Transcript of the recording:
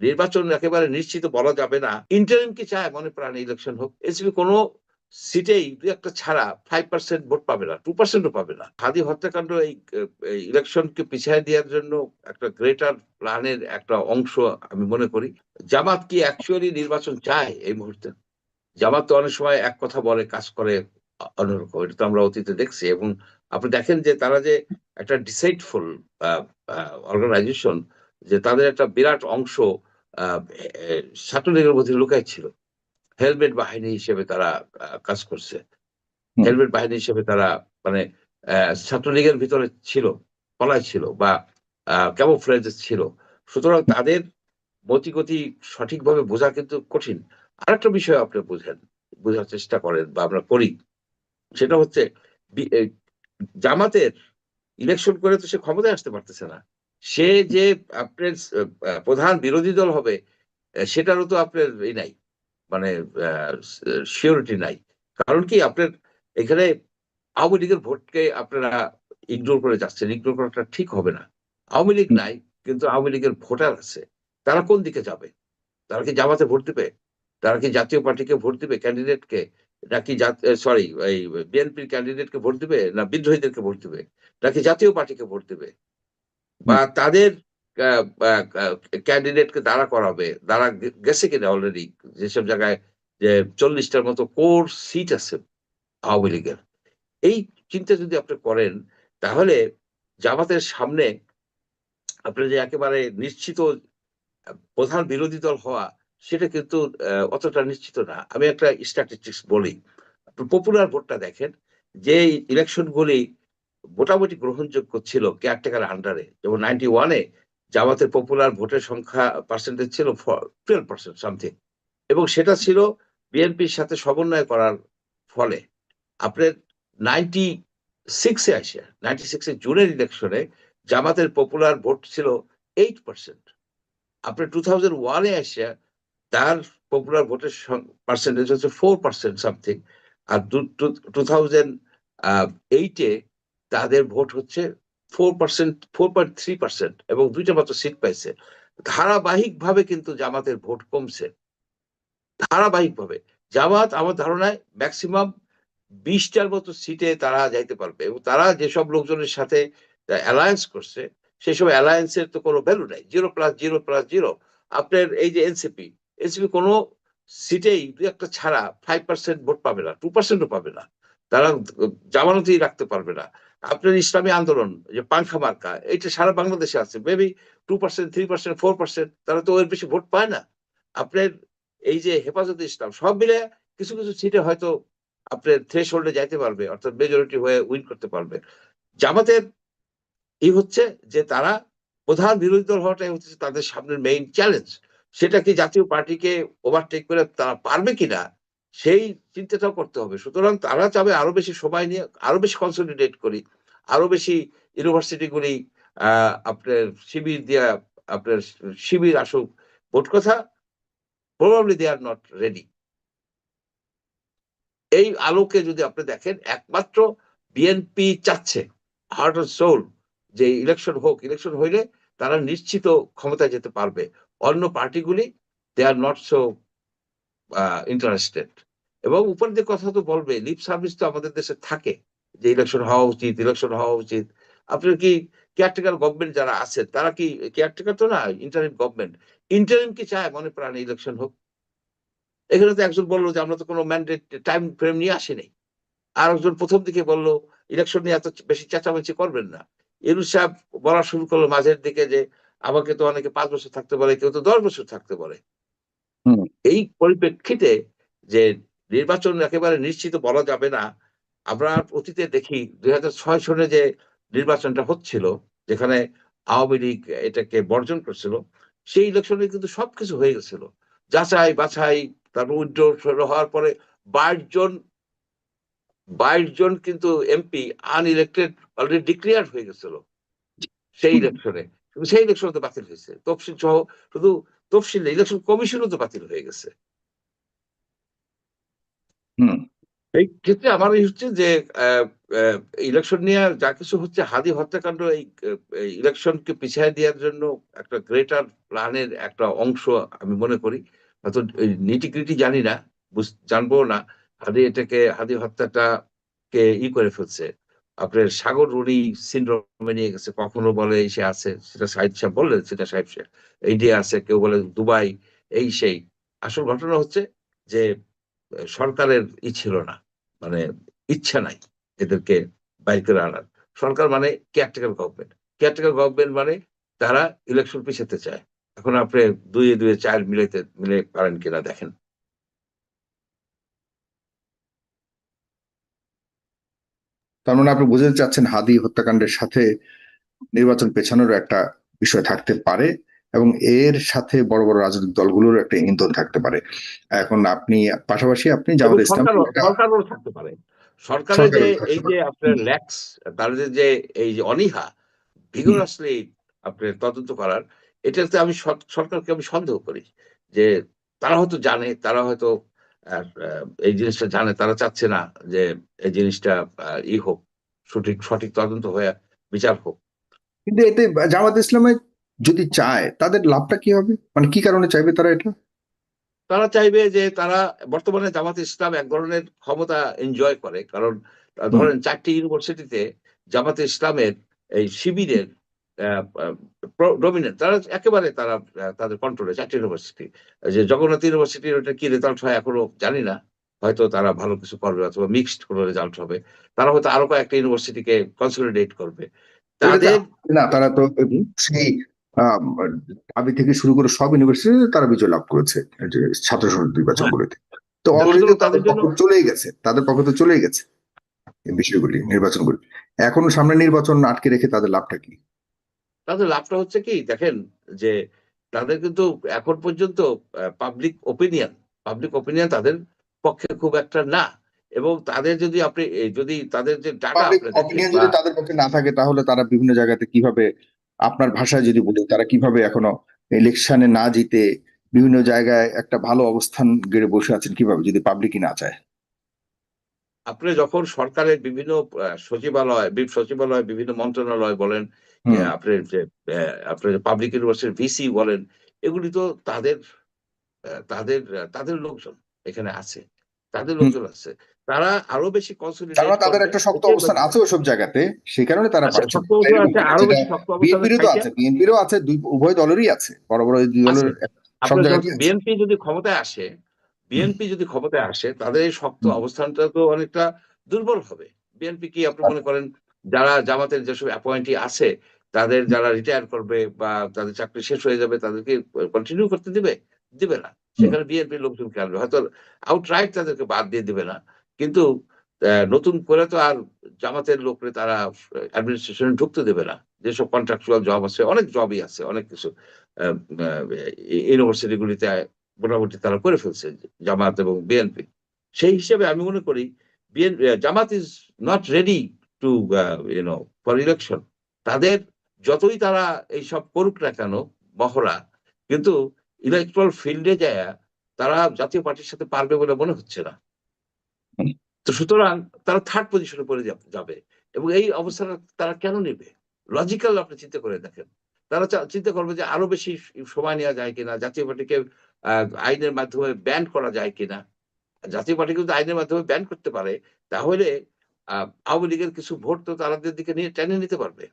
নির্বাচন একেবারে নিশ্চিত বলা যাবে না। ইন্টারিম কি চায় মনে প্রাণে ইলেকশন হোক? এনসিপি কোনো সিটেই দুই একটা ছাড়া 5% ভোট পাবে না, 2%ও পাবে না। হাদি হত্যাকাণ্ড এই ইলেকশনকে পিছিয়ে দেওয়ার জন্য একটা গ্রেটার প্ল্যানের একটা অংশ আমি মনে করি। জামাত কি অ্যাকচুয়ালি নির্বাচন চায় এই মুহূর্তে? জামাত তো অনেক সময় এক কথা বলে, কাজ করে অন্যরকম। এটা তো আমরা অতীতে দেখছি। এবং আপনি দেখেন যে তারা যে একটা ডিসাইডফুল অর্গানাইজেশন, যে তাদের একটা বিরাট অংশ ছাত্রলীগের মধ্যে লুকাই ছিল। হেলমেট বাহিনী হিসেবে তারা কাজ করছে। হেলমেট বাহিনী হিসেবে তারা মানে ছাত্রলীগের ভিতরে ছিল, পলায় ছিল, বা ক্যামোফ্লেজে ছিল। সুতরাং তাদের মতিগতি সঠিকভাবে বোঝা কিন্তু কঠিন। আরেকটা বিষয় আপনি বোঝার চেষ্টা করেন, বা আমরা করি, সেটা হচ্ছে জামাতের ইলেকশন করে তো সে ক্ষমতায় আসতে পারতেছে না। সে যে আপনার প্রধান বিরোধী দল হবে সেটারও তো আপনার এই নাই, মানে সিওরিটি নাই। কারণ কি আপনার এখানে আওয়ামী লীগের ভোটকে আপনারা ইগনোর করে যাচ্ছেন। ইগনোর করাটা ঠিক হবে না। আওয়ামী লীগ নাই, কিন্তু আওয়ামী লীগের ভোটার আছে। তারা কোন দিকে যাবে? তারা কি জামাতে ভোট দিবে? তারা কি জাতীয় পার্টিকে ভোট দিবে, ক্যান্ডিডেটকে? নাকি সরি, এই বিএনপির ক্যান্ডিডেটকে ভোট দিবে, না বিদ্রোহীদেরকে ভোট দিবে, নাকি জাতীয় পার্টিকে ভোট দিবে, বা তাদের ক্যান্ডিডেটকে দাঁড়া করাবে? দাঁড়া গেছে কিনা অলরেডি যেসব জায়গায়, যে 40টার মতো কোর সিট আছে আওয়ামী লীগের। এই চিন্তা যদি আপনি করেন, তাহলে জামাতের সামনে আপনি যে একেবারে নিশ্চিত প্রধান বিরোধী দল হওয়া, সেটা কিন্তু অতটা নিশ্চিত না। আমি একটা স্ট্যাটিস্টিক্স বলি। পপুলার ভোটটা দেখেন, যে ইলেকশন গুলি মোটামুটি গ্রহণযোগ্য ছিল কেয়ারটেকার আন্ডারে, যেমন 91-এ জামাতের পপুলার ভোটের সংখ্যা পার্সেন্টেজ ছিল 12% সামথিং, এবং সেটা ছিল বিএনপির সাথে সমন্বয় করার ফলে। আপনার 96-এ জুনের ইলেকশনে জামাতের পপুলার ভোট ছিল 8%। আপনার 2001-এ এসে তার পপুলার ভোটের পার্সেন্টেজ হচ্ছে 4% সামথিং। আর 2008-এ তাদের ভোট হচ্ছে 4%, 4.3%, এবং দুইটা মাত্র সিট পাইছে। ধারাবাহিক ভাবে কিন্তু জামাতের ভোট কমছে, ধারাবাহিক ভাবে। জামাত আমার ধারণায় ম্যাক্সিমাম 20টার মতো সিটে তারা যাইতে পারবে, এবং তারা যেসব লোকজনের সাথে অ্যালায়েন্স করছে, সেসব অ্যালায়েন্সের তো কোনো ভ্যালু নাই। 0+0+0। আপনার এই যে এনসিপি, কোনো সিটেই দুই একটা ছাড়া 5% ভোট পাবে না, 2%ও পাবে না। তারা জামানতেই রাখতে পারবে না। আপনার ইসলামী আন্দোলন, যে পাংখা মার্কা, এটা সারা বাংলাদেশে আছে, মেবি 2%, 3%, 4%, তারা তো এর বেশি ভোট পায় না। আপনার এই যে হেফাজতে ইসলাম, সব মিলে কিছু কিছু সিটে হয়তো আপনার থ্রেশ হোল্ডে যাইতে পারবে, অর্থাৎ মেজরিটি হয়ে উইন করতে পারবে। জামাতের এই হচ্ছে যে তারা প্রধান বিরোধী দল হওয়াটাই হচ্ছে তাদের সামনের মেইন চ্যালেঞ্জ। সেটা কি জাতীয় পার্টিকে ওভারটেক করে তারা পারবে কিনা, সেই চিন্তাটাও করতে হবে। সুতরাং তারা চাবে আরো বেশি সময় নিয়ে আরো বেশি কনসলিডেট করি, আরো বেশি ইউনিভার্সিটি গুলি আপনার শিবির দিয়া, আপনার শিবির আসুক। মোট কথা, probably they are not ready. এই আলোকে যদি আপনি দেখেন, একমাত্র বিএনপি চাচ্ছে হার্ট অ্যান্ড সোল যে ইলেকশন হোক, ইলেকশন হইলে তারা নিশ্চিত ক্ষমতায় যেতে পারবে। অন্য পার্টিগুলি they are not so interested. এবং উপর দিয়ে কথা তো বলবে, লিপ সার্ভিস তো আমাদের দেশে থাকে, যে ইলেকশন হওয়া উচিত, ইলেকশন হওয়া উচিত। আপনার কি কেয়ারটেকার গভর্নমেন্ট যারা আছে, তারা কি কেয়ারটেকার তো না, ইন্টারিম গভর্নমেন্ট। ইন্টারিম কি চায় মনে প্রাণে ইলেকশন হোক? এখানে তো একজন বললো যে আমরা তো কোনো ম্যান্ডেট টাইম ফ্রেম নিয়ে আসিনি। আর একজন প্রথম দিকে বললো ইলেকশন নিয়ে এত বেশি চেঁচামেচি করবেন না। ইউনূস সাহেব বলা শুরু করলো মাঝের দিকে যে আমাকে তো অনেকে 5 বছর থাকতে বলে, কেউ তো 10 বছর থাকতে বলে। এই পরিপ্রেক্ষিতে যে নির্বাচন একেবারে নিশ্চিত বলা যাবে না। আমরা অতীতে দেখি 2006 সনে যে নির্বাচনটা হচ্ছিল, যেখানে আওয়ামী লীগ এটাকে বর্জন করছিল, সেই ইলেকশনে কিন্তু সবকিছু হয়ে গেছিল, যাচাই বাছাই, তারপর উইথড্র হওয়ার পরে 22 জন 22 জন কিন্তু এমপি আনইলেক্টেড অলরেডি ডিক্লেয়ার হয়ে গেছিল সেই ইলেকশনে। সেই ইলেকশন তো বাতিল হয়েছে, তফসিল সহ। শুধু তফসিল, ইলেকশন কমিশনও তো বাতিল হয়ে গেছে। এই ক্ষেত্রে আমার এই হচ্ছে যে ইলেকশন নিয়ে যা কিছু হচ্ছে হাদি হত্যাকাণ্ড এই ইলেকশনকে পিছিয়ে দেওয়ার জন্য একটা গ্রেটার প্ল্যানের একটা অংশ আমি মনে করি। হয়তো নিটিগ্রিটি জানি না, জানবো না। হাদি হত্যাটা কে করে ফেলছে, আপনার সাগর রুনি সিনড্রোমে নিয়ে গেছে। কখনো বলে সে আছে, সেটা সাহিদ সাহেব বললেন, সেটা সাহেব সে ইন্ডিয়া আছে, কেউ বলে দুবাই, এই সেই। আসল ঘটনা হচ্ছে যে সরকারের ছিল না, মানে ইচ্ছা নাই এদেরকে বাইর করে আনার। সরকার মানে কেয়ারটেকার গভর্নমেন্ট। কেয়ারটেকার গভর্নমেন্ট মানে তারা ইলেকশন পিছাতে চায়। এখন আপনি দুইয়ে দুইয়ে চার মিলে পারেন কিনা দেখেন। তার মানে আপনি বুঝতে চাচ্ছেন হাদি হত্যাকাণ্ডের সাথে নির্বাচন পেছানোর একটা বিষয় থাকতে পারে, এবং এর সাথে বড় বড় রাজনৈতিক দলগুলোর একটা ইন্ধন থাকতে পারে। এখন আপনি পাশাপাশি আপনি এবং জামাত ইসলাম একটা সরকারও থাকতে পারে। সরকারের যে সরকারও এই থাকতে যে পারে। আপনার ল্যাক্স, তাদের যে এই যে অনীহা, হুম। ভিগোরাসলি আপনার তদন্ত করার, এটাতে আমি সরকারকে আমি সন্দেহ করি যে তারা হয়তো জানে, তারা হয়তো এই জিনিসটা জানে, তারা চাচ্ছে না যে এই জিনিসটা হোক, সঠিক সঠিক তদন্ত হয়ে বিচার হোক। কিন্তু এতে জামাত ইসলামে যদি চায় তাদের লাভটা কি হবে, মানে কি কারণে চাইবে তারা এটা? তারা চাইবে যে তারা বর্তমানে জামাত ইসলাম এক ধরনের ক্ষমতা এনজয় করে, কারণ হুম। ধরেন 4টি ইউনিভার্সিটিতে জামাত ইসলামের এই শিবিরের ডমিনেন্ট, তারা একেবারে তারা তাদের কন্ট্রোলে 4টি ইউনিভার্সিটি। যে জগন্নাথ ইউনিভার্সিটির ওটা কি রেজাল্ট হয় এখনো জানি না, হয়তো তারা ভালো কিছু করবে অথবা মিক্সড কোনো রেজাল্ট হবে। তারা হয়তো আরো কয়েকটা ইউনিভার্সিটিকে কনসলিডেট করবে ওইটাতে তাদের। না, তারা তো সেই আহ, ঢাবি থেকে শুরু করে সব ইউনিভার্সিটিতে তারা বিজয় লাভ করেছে এই যে ছাত্র সংসদ হ্যাঁ, নির্বাচনগুলোতে। তো অলরেডি সুতরাং তাদের তাদের জন্য পক্ষ চলেই গেছে, তাদের পক্ষ তো চলেই গেছে এই বিষয়গুলি, নির্বাচনগুলি। এখনো সামনে নির্বাচন আটকে রেখে তাদের লাভটা কি? তাদের লাভটা হচ্ছে কি দেখেন, যে তাদের কিন্তু এখন পর্যন্ত পাবলিক ওপিনিয়ন তাদের পক্ষে খুব একটা না। এবং তাদের যদি আপনি যদি তাদের যে ডাটা পাবলিক আপনি দেখেন অপিনিয়ন বা যদি তাদের পক্ষে না থাকে তাহলে তারা বিভিন্ন জায়গাতে কিভাবে, আপনার ভাষায় যদি বলি, তারা কিভাবে এখনো ইলেকশনে না জিতে বিভিন্ন জায়গায় একটা ভালো অবস্থান গেড়ে বসে আছেন কিভাবে, যদি পাবলিকই না চায়? আপনি যখন সরকারের বিভিন্ন সচিবালয়, বিভিন্ন মন্ত্রণালয় বলেন, হুম। আপনার পাবলিক ইউনিভার্সিটির ভিসি বলেন, এগুলি তো তাদের লোকজন এখানে আছে, তাদের হুম। লোকজন আছে। তারা আরো বেশি তার কনসলিডেট মানে তাদের করবে একটা শক্ত এটার অবস্থান মাধ্যমে। আছে ওসব জায়গাতে, সেই কারণে তারা আচ্ছা, পারছে শক্ত অবস্থান বাইরের আছে, পক্ষে, আরো যেটা বেশি শক্ত অবস্থানে বিএনপিরও তো থাইকা আছে, বিএনপিরও আছে, দুই উভয় দলেরই আছে, বড় বড় দুই আছে। দলের সব আপনার জায়গাতেই আছে। বিএনপি যদি ক্ষমতায় আসে, হুম। তাদের এই শক্ত হুম। অবস্থানটা তো অনেকটা দুর্বল হবে। বিএনপি কি আপনি মনে করেন, যারা জামাতের যেসব অ্যাপয়েন্টি আছে, তাদের যারা রিটায়ার করবে বা তাদের চাকরি শেষ হয়ে যাবে, তাদেরকে কন্টিনিউ করতে দিবে? দিবে না। হুম। সেখানে বিএনপির লোকজনকে আনবে। হয়তো আউটরাইট তাদেরকে বাদ দিয়ে দিবে না। কিন্তু নতুন করে তো আর জামাতের লোকরে তারা অ্যাডমিনিস্ট্রেশনে ঢুকতে দেবে না। যেসব কন্ট্রাকচুয়াল জব আছে, অনেক জবই আছে, অনেক কিছু আ আ ইউনিভার্সিটি গুলিতে মোটামুটি তারা করে ফেলছে, জামাত এবং বিএনপি। সেই হিসেবে আমি মনে করি Jamaat is not ready to for election. তাদের যতই তারা এইসব করুক না কেন মহড়া, কিন্তু ইলেকট্রাল ফিল্ডে যায়া তারা জাতীয় পার্টির সাথে পারবে বলে মনে হচ্ছে না। হুম। তো সুতরাং তারা থার্ড পজিশনে পড়ে যাবে। এবং এই অবস্থাটা তারা কেন নেবে? লজিক্যাল আপনি চিন্তা করে দেখেন। তারা চিন্তা করবে যে আরো বেশি সময় নেওয়া যায় কিনা? জাতীয় পার্টিকে আ আইনের মাধ্যমে ব্যান করা যায় কিনা? জাতীয় পার্টি কিন্তু আইনের মাধ্যমে ব্যান করতে পারে। তাহলে আ আওয়ামী লীগের কিছু ভোট তো তাদের দিকে নিয়ে টেনে নিতে পারবে।